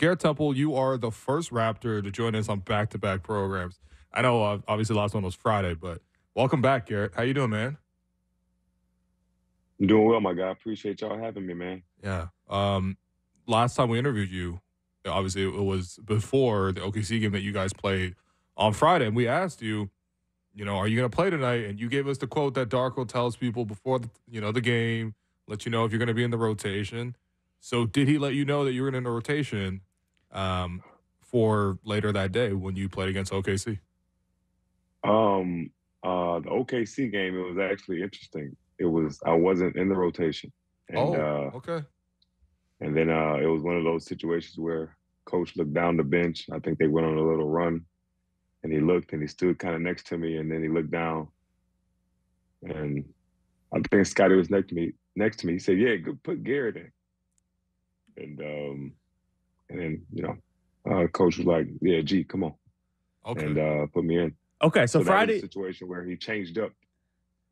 Garrett Temple, you are the first Raptor to join us on back-to-back programs. I know, obviously, the last one was Friday, but welcome back, Garrett. How you doing, man? I'm doing well, my guy. Appreciate y'all having me, man. Yeah. Last time we interviewed you, obviously, it was before the OKC game that you guys played on Friday, and we asked you, are you going to play tonight? And you gave us the quote that Darko tells people before the game, let you know if you're going to be in the rotation. So did he let you know that you were in the rotation for later that day when you played against OKC? The OKC game, it was actually interesting. I wasn't in the rotation. And okay. And then it was one of those situations where coach looked down the bench. I think they went on a little run, and he looked and he stood kind of next to me, and then he looked down, and I think Scotty was next to me. He said, "Yeah, good, put Garrett in." And then coach was like, "Yeah, G, come on," and put me in. Okay, so Friday, that was a situation where he changed up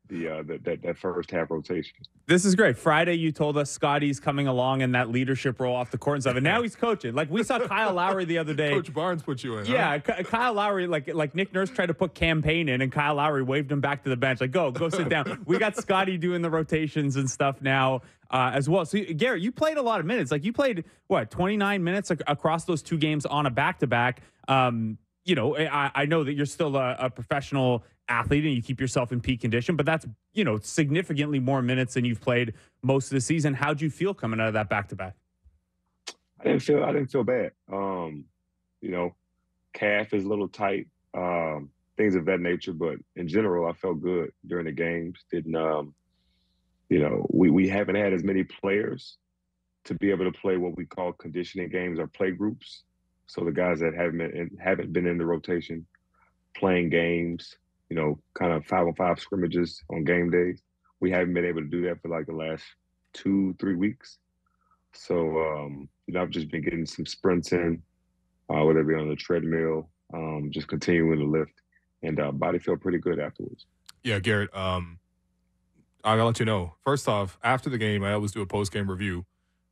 that first half rotation. This is great. Friday, you told us Scotty's coming along in that leadership role off the court and stuff, and now he's coaching. Like we saw Kyle Lowry the other day. Coach Barnes put you in. Yeah, huh? Kyle Lowry, like Nick Nurse tried to put Campaign in, and Kyle Lowry waved him back to the bench, like go sit down. We got Scotty doing the rotations and stuff now as well. So Garrett, you played a lot of minutes. Like you played 29 minutes across those two games on a back-to-back. I know that you're still a professional athlete and you keep yourself in peak condition, but that's, significantly more minutes than you've played most of the season. How'd you feel coming out of that back-to-back? I didn't feel bad. Calf is a little tight, things of that nature, but in general, I felt good during the games. We haven't had as many players to be able to play what we call conditioning games or play groups. So the guys that haven't been in the rotation, playing games, kind of 5-on-5 scrimmages on game days, we haven't been able to do that for like the last 2-3 weeks. So I've just been getting some sprints in, whether it be on the treadmill, just continuing to lift, and body felt pretty good afterwards. Yeah, Garrett. I gotta let you know. First off, after the game, I always do a post-game review,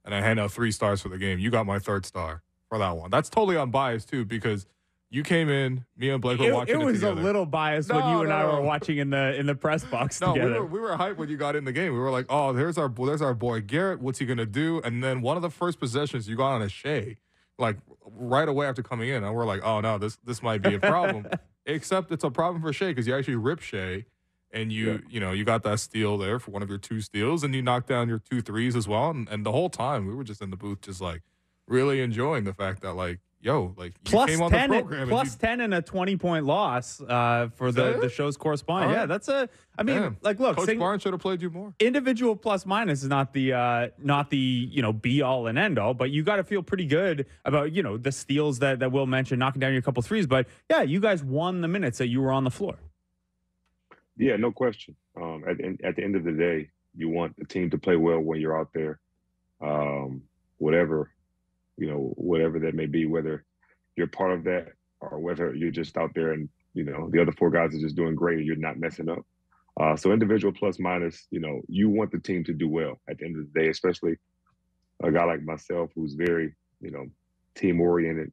and I hand out 3 stars for the game. You got my 3rd star for that one. That's totally unbiased too, because you came in, me and Blake were watching it was together. A little biased when you and I were watching in the press box together. We were hyped when you got in the game. We were like, oh, there's our boy Garrett. What's he gonna do? And then one of the first possessions, you got on a Shea, like right away after coming in, and we're like, oh no, this might be a problem. Except it's a problem for Shea because you actually ripped Shea, and you got that steal there for one of your 2 steals, and you knocked down your 2 threes as well. And the whole time we were just in the booth, just like really enjoying the fact that you came on the program. Plus 10 and a 20-point loss for the show's correspondent. Right. Yeah, that's look, Coach Barnes should have played you more. Individual plus minus is not the be all and end all, but you got to feel pretty good about the steals that Will mentioned, knocking down your couple threes. But yeah, you guys won the minutes that you were on the floor. Yeah, no question. At the end of the day, you want the team to play well when you're out there. Whatever that may be, whether you're part of that or whether you're just out there and, the other 4 guys are just doing great and you're not messing up. So individual plus minus, you want the team to do well at the end of the day, especially a guy like myself who's very, team oriented,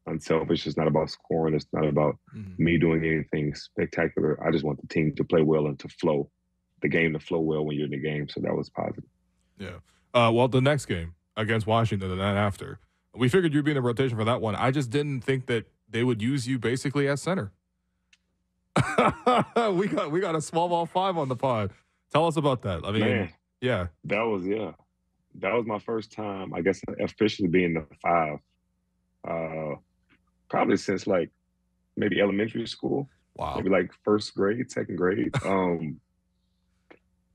unselfish. It's not about scoring. It's not about me doing anything spectacular. I just want the team to play well and the game to flow well when you're in the game. So that was positive. Yeah. Well, the next game against Washington and then after, we figured you'd be in the rotation for that one. I just didn't think that they would use you basically as center. we got a small ball 5 on the pod. Tell us about that. I mean, Man, yeah. That was my first time, I guess, officially being the 5. Probably since maybe elementary school. Wow. Maybe 1st grade, 2nd grade.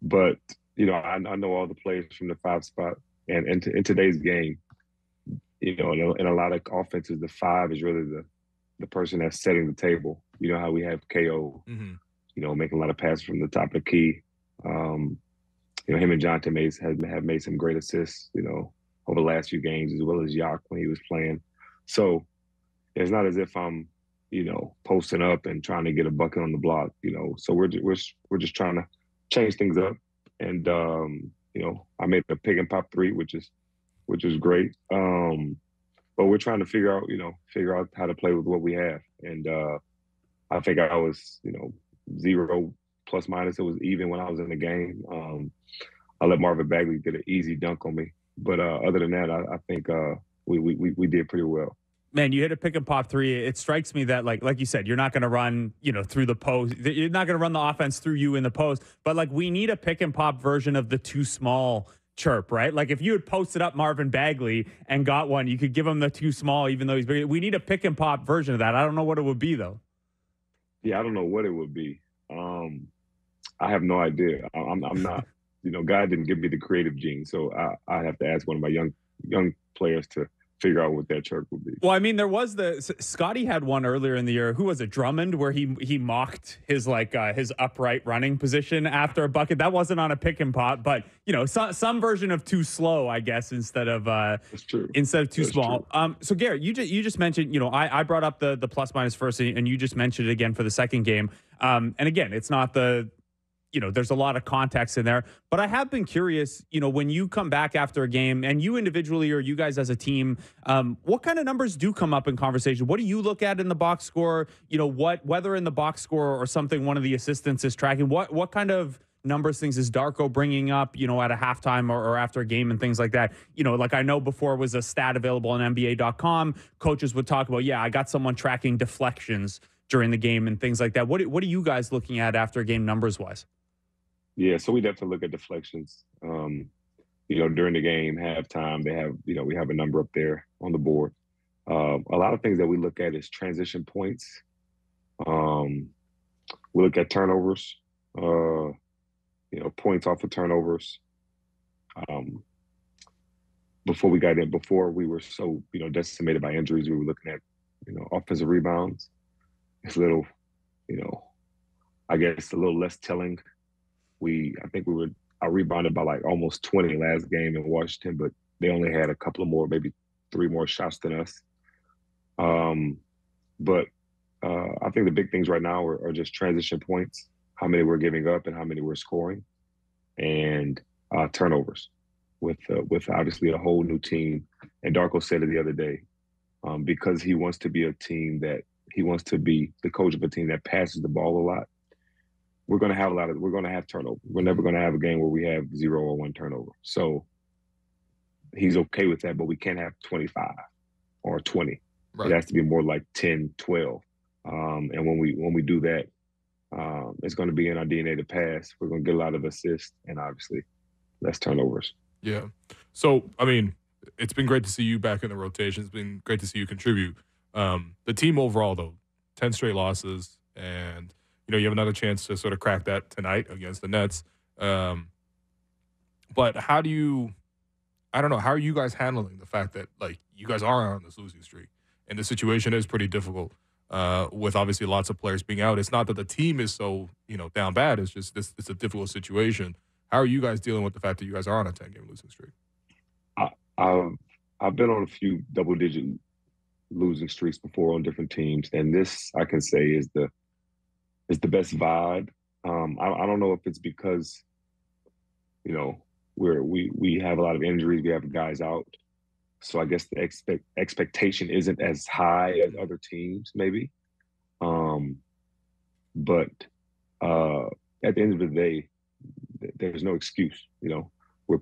But I know all the players from the 5 spot. And in today's game, in a lot of offenses, the 5 is really the person that's setting the table. You know how we have KO, making a lot of passes from the top of the key. Him and Jonte have made some great assists, over the last few games, as well as Yak when he was playing. So it's not as if I'm, posting up and trying to get a bucket on the block, So we're just trying to change things up. And I made a pick and pop 3, which is great. but we're trying to figure out how to play with what we have. And I think I was, 0 plus minus. It was even when I was in the game. I let Marvin Bagley get an easy dunk on me. But other than that, I think we did pretty well. Man, you hit a pick and pop three. It strikes me that like you said, you're not going to run, through the post. You're not going to run the offense through you in the post. But like we need a pick and pop version of the too small chirp, right? Like if you had posted up Marvin Bagley and got one, you could give him the too small, even though he's big. We need a pick and pop version of that. I don't know what it would be though. Yeah, I don't know what it would be. I have no idea. I'm not. God didn't give me the creative gene, so I have to ask one of my young players to figure out what that chirp would be. Well, I mean, there was Scotty had one earlier in the year. Who was it? Drummond, where he mocked his his upright running position after a bucket. That wasn't on a pick and pop, but some version of too slow, I guess, instead of That's true. Instead of too That's small. True. So Garrett, you just mentioned, I brought up the plus minus first, and you just mentioned it again for the second game. And again, it's not there's a lot of context in there, but I have been curious, when you come back after a game and you individually or you guys as a team, what kind of numbers do come up in conversation? What do you look at in the box score? Whether in the box score or something one of the assistants is tracking, what kind of numbers things is Darko bringing up, at a halftime or after a game and things like that? Like I know before was a stat available on NBA.com. Coaches would talk about, I got someone tracking deflections during the game and things like that. What are you guys looking at after a game numbers wise? Yeah, so we definitely look at deflections. During the game, halftime, they have, we have a number up there on the board. A lot of things that we look at is transition points. We look at turnovers, points off of turnovers. Before we were so, decimated by injuries, we were looking at, offensive rebounds. It's a little, I guess a little less telling. I rebounded by like almost 20 last game in Washington, but they only had a couple of more, maybe 3 more shots than us. But I think the big things right now are just transition points, how many we're giving up and how many we're scoring, and turnovers with obviously a whole new team. And Darko said it the other day, because he wants to be the coach of a team that passes the ball a lot. We're going to have turnover. We're never going to have a game where we have 0 or 1 turnover. So he's okay with that, but we can't have 25 or 20. Right. It has to be more like 10, 12. And when we do that, it's going to be in our DNA to pass. We're going to get a lot of assists and obviously less turnovers. Yeah. So, I mean, it's been great to see you back in the rotation. It's been great to see you contribute. The team overall, though, 10 straight losses, and you have another chance to sort of crack that tonight against the Nets. But how are you guys handling the fact that, like, you guys are on this losing streak and the situation is pretty difficult with obviously lots of players being out? It's not that the team is so, down bad. It's just it's a difficult situation. How are you guys dealing with the fact that you guys are on a 10-game losing streak? I've been on a few double-digit losing streaks before on different teams, and this, I can say, is the best vibe. I don't know if it's because, we have a lot of injuries, we have guys out, so I guess the expectation isn't as high as other teams, maybe. But at the end of the day, there's no excuse. We're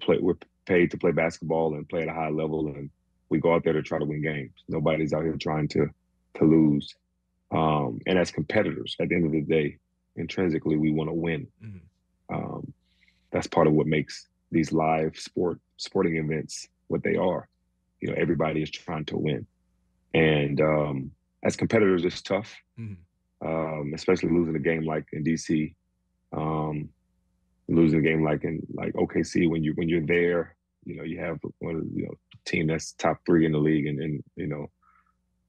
paid to play basketball and play at a high level, and we go out there to try to win games. Nobody's out here trying to lose. And as competitors, at the end of the day, intrinsically, we want to win. Mm-hmm. That's part of what makes these live sporting events what they are. Everybody is trying to win. And as competitors, it's tough, especially losing a game like in DC, losing a game like in OKC when you're there. You have one of team that's top 3 in the league, and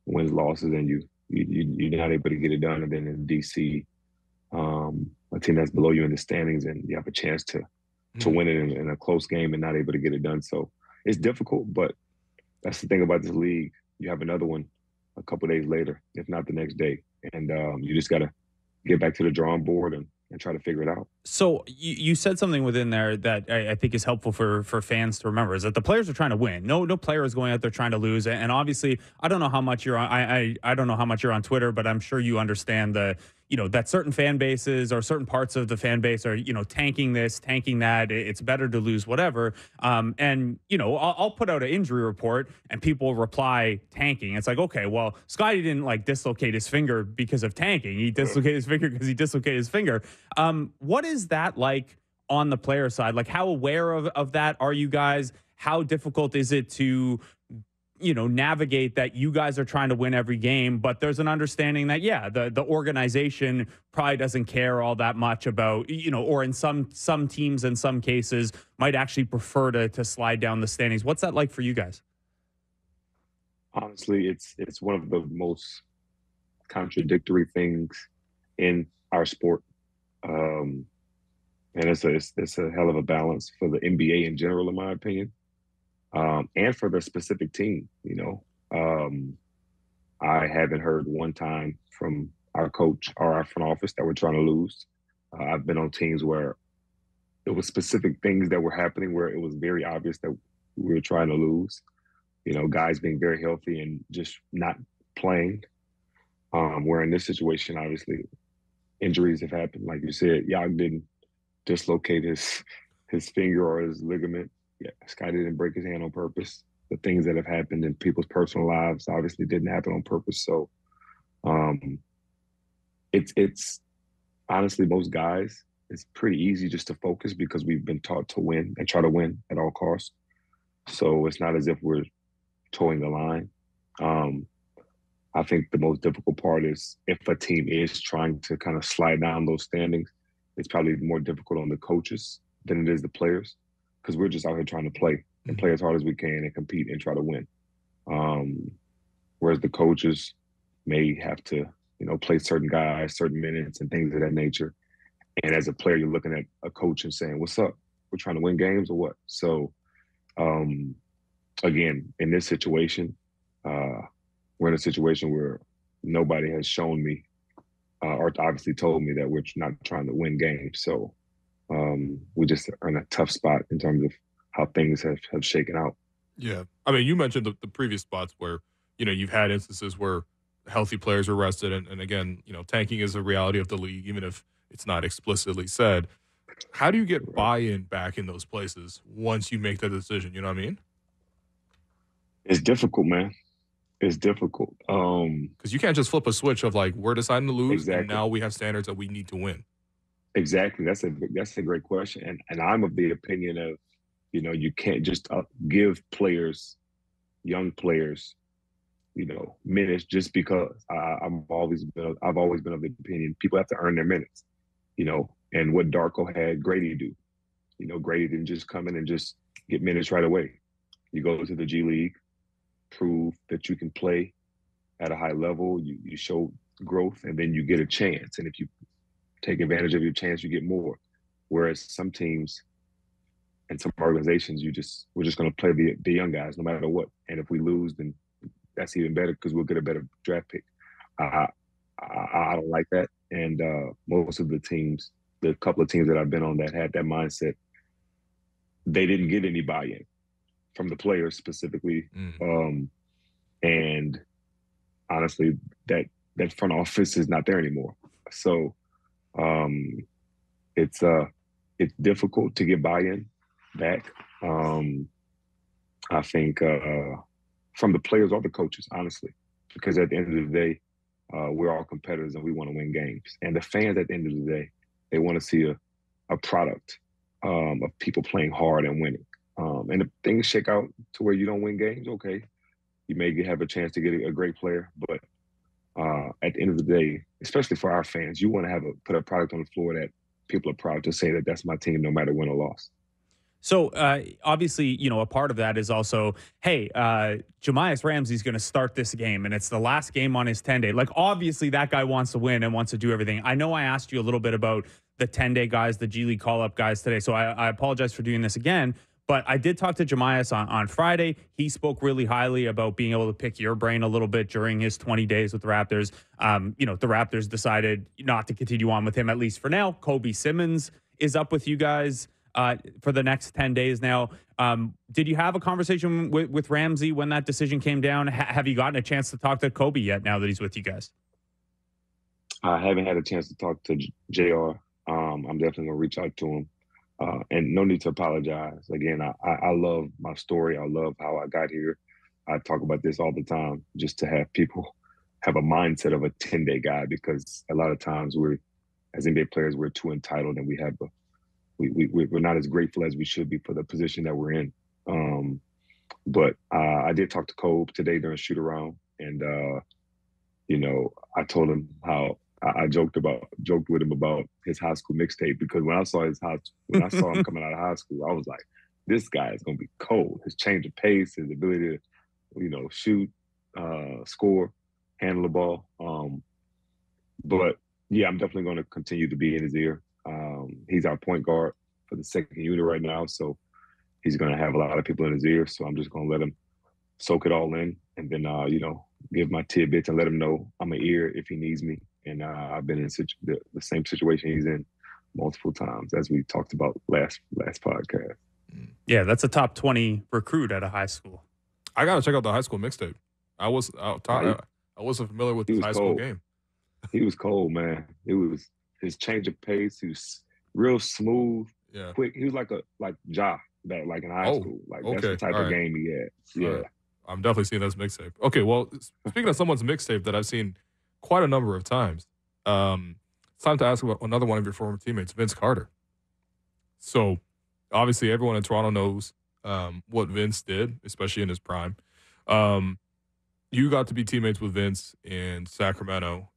wins, losses, and you're not able to get it done. And then in DC, a team that's below you in the standings, and you have a chance to win it in a close game and not able to get it done. So it's difficult, but that's the thing about this league. You have another one a couple of days later, if not the next day. And you just got to get back to the drawing board and and try to figure it out. So you said something within there that I think is helpful for fans to remember, is that the players are trying to win. No player is going out there trying to lose. And obviously, I don't know how much you're on. I don't know how much you're on Twitter, but I'm sure you understand that certain fan bases or certain parts of the fan base are tanking this, tanking that. It's better to lose, whatever. And I'll put out an injury report and people reply tanking. It's like, okay, well, Scotty didn't like dislocate his finger because of tanking. He dislocated his finger because he dislocated his finger. What is that like on the player side? Like, how aware of that are you guys? How difficult is it to navigate that you guys are trying to win every game, but there's an understanding that, the organization probably doesn't care all that much about, or in some teams, in some cases, might actually prefer to slide down the standings. What's that like for you guys? Honestly, it's one of the most contradictory things in our sport. And it's a hell of a balance for the NBA in general, in my opinion. And for the specific team, I haven't heard one time from our coach or our front office that we're trying to lose. I've been on teams where it was specific things that were happening where it was very obvious that we were trying to lose. Guys being very healthy and just not playing. Where in this situation, obviously, injuries have happened. Like you said, Yag didn't dislocate his finger or his ligament. Yeah, Scotty didn't break his hand on purpose. The things that have happened in people's personal lives obviously didn't happen on purpose. So it's honestly, most guys, it's pretty easy just to focus because we've been taught to win and try to win at all costs. So it's not as if we're towing the line. I think the most difficult part is if a team is trying to kind of slide down those standings, it's probably more difficult on the coaches than it is the players, because we're just out here trying to play and play as hard as we can and compete and try to win. Whereas the coaches may have to, play certain guys, certain minutes and things of that nature. And as a player, you're looking at a coach and saying, what's up? We're trying to win games or what? So, again, in this situation, we're in a situation where nobody has shown me or obviously told me that we're not trying to win games. So we just are in a tough spot in terms of how things have shaken out. Yeah. I mean, you mentioned the previous spots where, you've had instances where healthy players are rested. And again, tanking is a reality of the league, even if it's not explicitly said. How do you get buy-in back in those places once you make that decision? You know what I mean? It's difficult, man. It's difficult. Because you can't just flip a switch of like, we're deciding to lose, Exactly. and now we have standards that we need to win. Exactly. That's a great question. And I'm of the opinion of, you can't just give players, young players, minutes just because. I've always been of the opinion people have to earn their minutes, and what Darko had Grady do. Grady didn't just come in and just get minutes right away. You go to the G League, prove that you can play at a high level, you show growth, and then you get a chance. And if you take advantage of your chance, you get more. Whereas some teams and some organizations, we're just going to play the young guys no matter what. And if we lose, then that's even better because we'll get a better draft pick. I don't like that. And most of the teams, the couple of teams that I've been on that had that mindset, they didn't get any buy-in from the players specifically. And honestly, that front office is not there anymore. So it's difficult to get buy-in back. I think from the players or the coaches, honestly, because at the end of the day, we're all competitors and we want to win games. And the fans at the end of the day, they want to see a product of people playing hard and winning. And if things shake out to where you don't win games, okay, you may have a chance to get a great player. But at the end of the day, especially for our fans, you want to put a product on the floor that people are proud to say that that's my team, no matter win or loss. So obviously, a part of that is also, hey, Jamias Ramsey's going to start this game, and it's the last game on his 10-day. Like, obviously, that guy wants to win and wants to do everything. I know I asked you a little bit about the 10-day guys, the G League call-up guys today, so I apologize for doing this again. But I did talk to Jemias on Friday. He spoke really highly about being able to pick your brain a little bit during his 20 days with the Raptors. The Raptors decided not to continue on with him, at least for now. Kobe Simmons is up with you guys for the next 10 days now. Did you have a conversation with Ramsey when that decision came down? Have you gotten a chance to talk to Kobe yet now that he's with you guys? I haven't had a chance to talk to JR. I'm definitely going to reach out to him. And no need to apologize. Again, I love my story. I love how I got here. I talk about this all the time, just to have people have a mindset of a 10-day guy, because a lot of times as NBA players, we're too entitled, and we're not as grateful as we should be for the position that we're in. But I did talk to Kobe today during shoot around, and I told him how I joked with him about his high school mixtape, because when I saw him coming out of high school, I was like, this guy is gonna be cold. His change of pace, his ability to, shoot, score, handle the ball. But yeah, I'm definitely gonna continue to be in his ear. He's our point guard for the second unit right now, so he's gonna have a lot of people in his ear. So I'm just gonna let him soak it all in, and then give my tidbits and let him know I'm an ear if he needs me. And I've been in the same situation he's in multiple times, as we talked about last podcast. Yeah, that's a top 20 recruit at a high school. I gotta check out the high school mixtape. I wasn't familiar with his high school game. He was cold, man. It was his change of pace. He was real smooth, quick. He was like Ja, that like in high school. Like that's the type of game he had. Yeah. Right. I'm definitely seeing this mixtape. Okay, well, speaking of someone's mixtape that I've seen quite a number of times, it's time to ask about another one of your former teammates, Vince Carter. So, obviously, everyone in Toronto knows what Vince did, especially in his prime. You got to be teammates with Vince in Sacramento,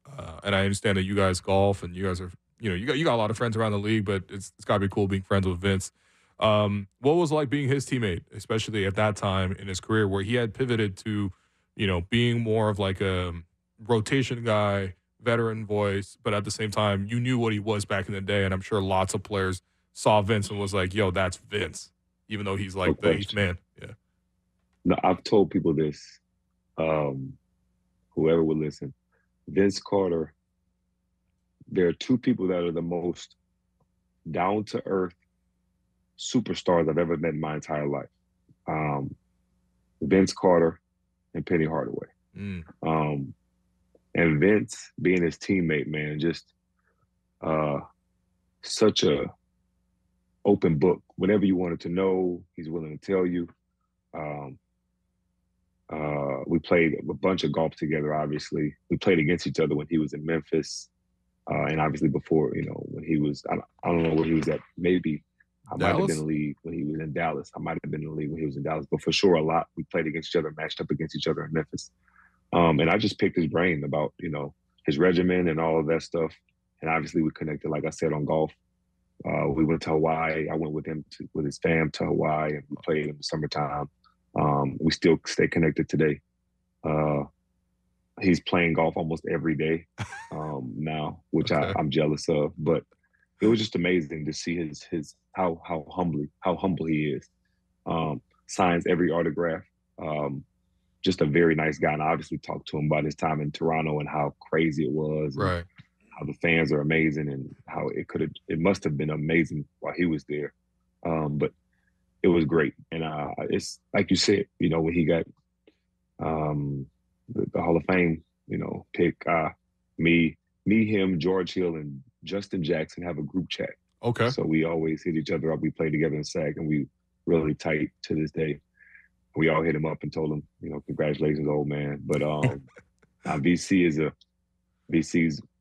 and I understand that you guys golf and you guys are, you got a lot of friends around the league, but it's got to be cool being friends with Vince. What was it like being his teammate, especially at that time in his career where he had pivoted to, being more of like a rotation guy, veteran voice, but at the same time, you knew what he was back in the day, and I'm sure lots of players saw Vince and was like, yo, that's Vince, even though he's like the eighth man. Yeah. No, I've told people this, whoever would listen. Vince Carter, there are two people that are the most down-to-earth superstars I've ever met in my entire life. Vince Carter and Penny Hardaway. And Vince being his teammate, man, just such a open book. Whatever you wanted to know, he's willing to tell you. We played a bunch of golf together, obviously. We played against each other when he was in Memphis. And obviously before, when he was, I don't know where he was at. Maybe I might have been in the league when he was in Dallas. I might have been in the league when he was in Dallas. But for sure, a lot. We played against each other, matched up against each other in Memphis. And I just picked his brain about, his regimen and all of that stuff. And obviously we connected, like I said, on golf. We went to Hawaii. I went with him with his fam to Hawaii, and we played in the summertime. We still stay connected today. He's playing golf almost every day now, which I'm jealous of. But it was just amazing to see his how humble he is. Signs every autograph. Just a very nice guy. And I obviously talked to him about his time in Toronto and how crazy it was. Right. How the fans are amazing and how it must have been amazing while he was there. But it was great. And it's like you said, when he got the Hall of Fame, pick me, him, George Hill, and Justin Jackson have a group chat. Okay. So we always hit each other up. We played together in SAC, and we really tight to this day. We all hit him up and told him, congratulations, old man. But VC's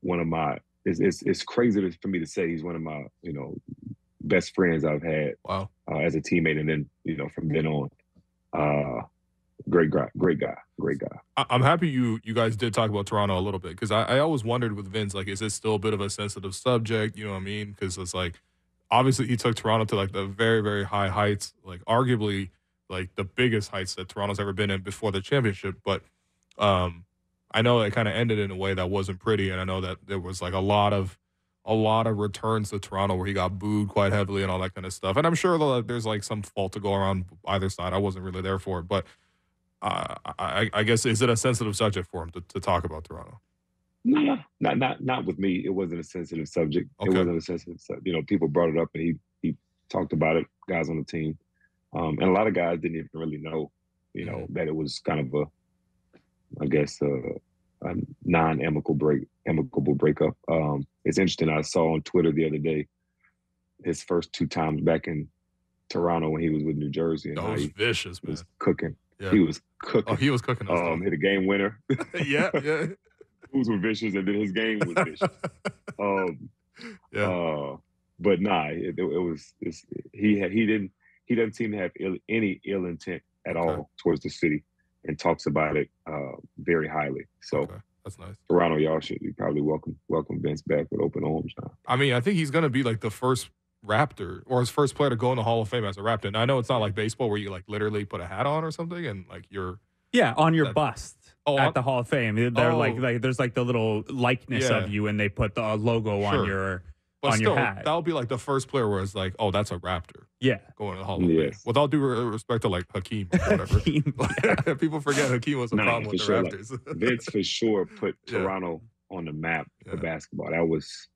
one of my. It's crazy for me to say he's one of my best friends I've had. Wow. As a teammate, and then from then on, great guy. I'm happy you guys did talk about Toronto a little bit, because I always wondered with Vince, like, is this still a bit of a sensitive subject? You know what I mean? Because it's like, obviously he took Toronto to like the very, very high heights, like arguably like the biggest heights that Toronto's ever been in before the championship. But I know it kind of ended in a way that wasn't pretty, and I know that there was like a lot of a lot of returns to Toronto where he got booed quite heavily and all that kind of stuff. And I'm sure there's like some fault to go around either side. I wasn't really there for it, but I guess, is it a sensitive subject for him to talk about Toronto? No, not with me. It wasn't a sensitive subject. Okay. It wasn't a sensitive subject. You know, people brought it up and he talked about it, guys on the team. And a lot of guys didn't even really know, you know, that it was kind of a non-amicable breakup. It's interesting. I saw on Twitter the other day his first 2 times back in Toronto when he was with New Jersey, and that was vicious, man. Was cooking. Yeah. He was cooking. Oh, he was cooking. Hit a game winner. yeah. Moves were vicious, and then his game was vicious. But nah, it was. He doesn't seem to have any ill intent at all towards the city, and talks about it very highly. So that's nice. Toronto, y'all should be probably welcome Vince back with open arms now. I mean, I think he's gonna be like the first Raptor or his first player to go in the Hall of Fame as a Raptor. And I know it's not like baseball where you like literally put a hat on or something and like you're on your bust at the Hall of Fame. They're like there's like the little likeness of you, and they put the logo on your your hat. That would be like the first player where it's like, oh, that's a Raptor. Yeah, going to the Hall of Fame. With all due respect to like Hakeem or whatever. People forget Hakeem was a problem with the Raptors. Like, Vince for sure put Toronto on the map for basketball. That was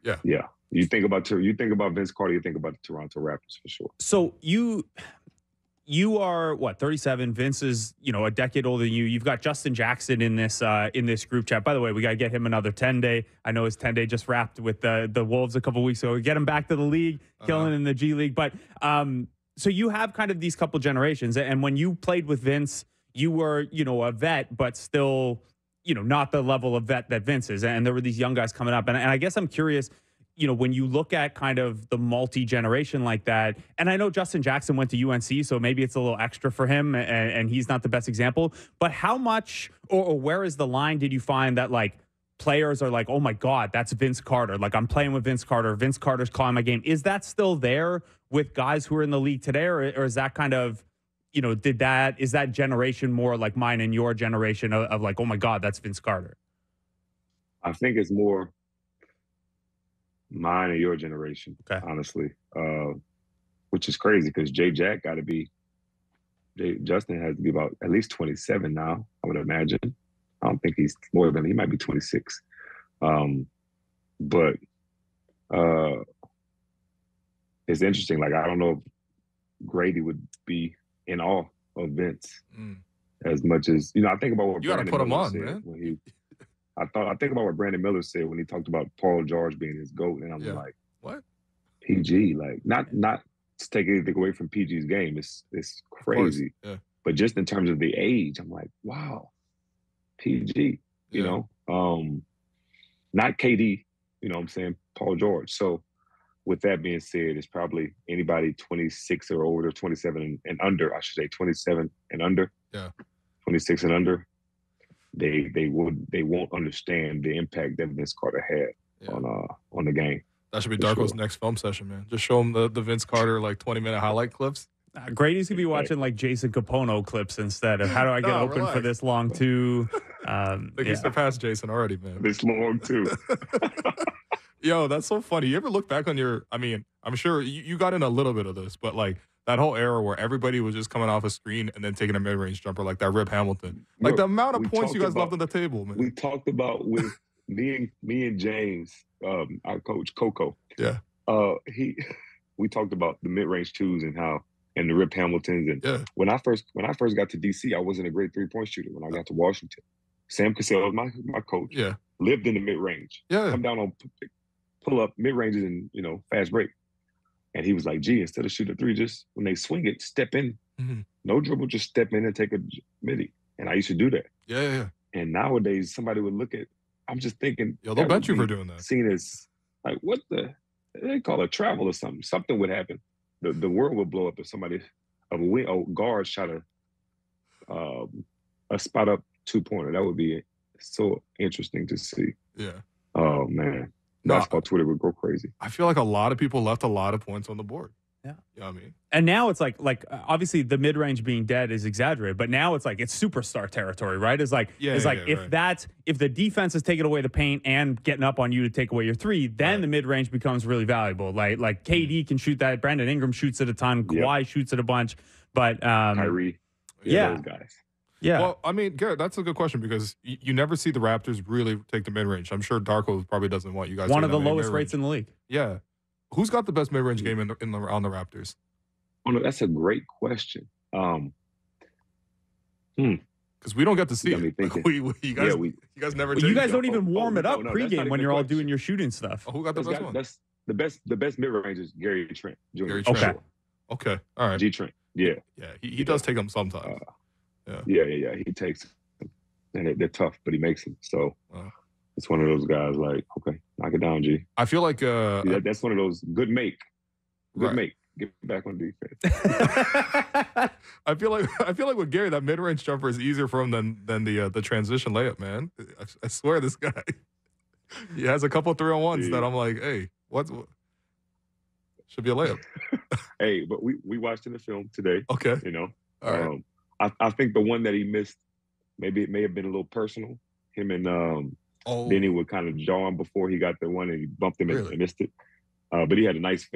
You think about Vince Carter, you think about the Toronto Raptors for sure. So you are what, 37? Vince is, a decade older than you. You've got Justin Jackson in this group chat. By the way, we got to get him another 10-day. I know his 10-day just wrapped with the Wolves a couple weeks ago. Get him back to the league, killing in the G League. But so you have kind of these couple generations. And when you played with Vince, you were, a vet, but still, not the level of vet that Vince is. And there were these young guys coming up. And I guess I'm curious, when you look at kind of the multi-generation like that, and I know Justin Jackson went to UNC, so maybe it's a little extra for him, and he's not the best example, but how much or where is the line did you find that, like, players are like, oh, my God, that's Vince Carter. Like, I'm playing with Vince Carter. Vince Carter's calling my game. Is that still there with guys who are in the league today, or is that kind of, is that generation more like mine and your generation of like, oh, my God, that's Vince Carter? I think it's more mine and your generation, honestly, which is crazy because Justin has to be about at least 27 now, I would imagine. I don't think he's more than, he might be 26. But it's interesting. Like, I don't know if Grady would be in awe of Vince as much as, I think about what you got to put him on, man. When he, I think about what Brandon Miller said when he talked about Paul George being his GOAT, and I'm like, what? PG, like not to take anything away from PG's game. It's crazy, but just in terms of the age, I'm like, wow, PG, not KD, what I'm saying, Paul George. So with that being said, it's probably anybody 26 or older, 27 and under, I should say, 27 and under, 26 and under. They won't understand the impact that Vince Carter had on the game. That should be Darko's next film session, man. Just show him the Vince Carter 20-minute highlight clips. Grady's gonna be watching like Jason Capono clips instead of how do I get open for this long too. He surpassed Jason already, man. This long too. Yo, that's so funny. You ever look back on I'm sure you got in a little bit of this, but like that whole era where everybody was just coming off a screen and then taking a mid-range jumper like that Rip Hamilton. Like the amount of points you guys left on the table, man. We talked about with me and James, our coach Coco. Yeah. We talked about the mid-range twos and the Rip Hamiltons. And when I first got to DC, I wasn't a great 3-point shooter. When I got to Washington, Sam Cassell was my coach. Yeah. Lived in the mid-range. Yeah. Come down on pull up mid-ranges and fast break. And he was like, gee, instead of shooting a 3, just when they swing it, step in. Mm-hmm. No dribble, just step in and take a midi. And I used to do that. Yeah. And nowadays, somebody would look at, I'm just thinking. Yo, they'll bet you for doing that. Seen as, like, what they call it travel or something. Something would happen. The world would blow up if somebody, a guard shot a spot up 2-pointer. That would be so interesting to see. Yeah. Oh, man. Basketball Twitter would go crazy. I feel like a lot of people left a lot of points on the board. You know what I mean? And now it's like obviously the mid range being dead is exaggerated, but now it's like it's superstar territory, right? It's like if the defense is taking away the paint and getting up on you to take away your three, then the mid range becomes really valuable. Like KD can shoot that, Brandon Ingram shoots it a ton, Kawhi shoots it a bunch, but Kyrie, those guys. Yeah. Well, I mean, Garrett, that's a good question because you never see the Raptors really take the mid range. I'm sure Darko probably doesn't want you guys. One of the lowest rates in the league. Yeah. Who's got the best mid range game on the Raptors? Oh, no, that's a great question. Because we don't get to see it. You guys never. You guys don't even warm it up pregame when you're all doing your shooting stuff. Oh, who got the best one? That's the best mid range is Gary Trent Jr. Gary Trent. Okay. All right. G Trent. Yeah. Yeah. He does take them sometimes. Yeah. He takes them. And they're tough, but he makes them. So it's one of those guys like, okay, knock it down, G. I feel like that's one of those good make. Get back on defense. I feel like with Gary, that mid range jumper is easier for him than the transition layup, man. I swear this guy. He has a couple 3-on-1s that I'm like, hey, what should be a layup. Hey, but we watched in the film today. Okay. You know. All right. I think the one that he missed, maybe it may have been a little personal. Him and Denny were kind of jawing before he got the one and he bumped him and missed it. But he had a nice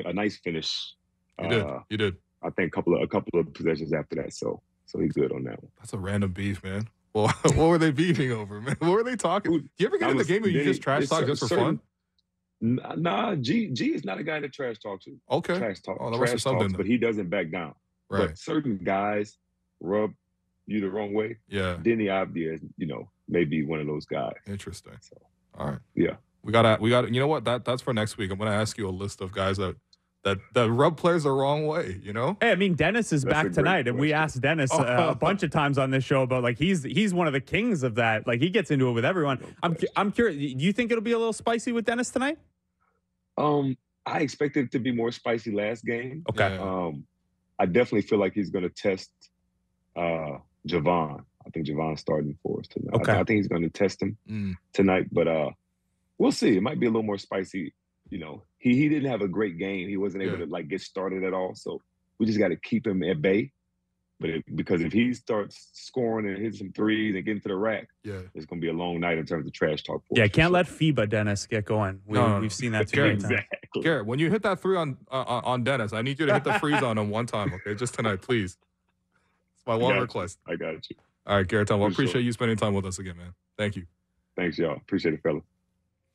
finish. You did. I think a couple of possessions after that. So he's good on that one. That's a random beef, man. Well, what were they beefing over, man? What were they talking? Do you ever get in the game where you just trash talk just for fun? Nah, G is not a guy that trash talks. Okay. Trash talk. Oh, trash talks, but he doesn't back down. Right. But certain guys rub you the wrong way. Yeah. Denny Abdia, may be one of those guys. Interesting. So, all right. Yeah. We got you know what? That's for next week. I'm gonna ask you a list of guys that rub players the wrong way, Hey, I mean, Dennis is back tonight, and we asked Dennis a bunch of times on this show about like he's one of the kings of that. Like he gets into it with everyone. I'm curious. Do you think it'll be a little spicy with Dennis tonight? I expected it to be more spicy last game. Okay. I definitely feel like he's going to test Javon. I think Javon's starting for us tonight. Okay. I think he's going to test him tonight, but we'll see. It might be a little more spicy. He didn't have a great game. He wasn't able to get started at all. So we just got to keep him at bay. But because if he starts scoring and hitting some threes and getting to the rack, it's going to be a long night in terms of trash talk. Yeah, can't let FIBA Dennis get going. We've seen that too many times. Exactly. Garrett, when you hit that three on Dennis, I need you to hit the freeze on him one time, okay? Just tonight, please. It's my one request. I got you. All right, Garrett Temple, I appreciate you spending time with us again, man. Thank you. Thanks, y'all. Appreciate it, fella.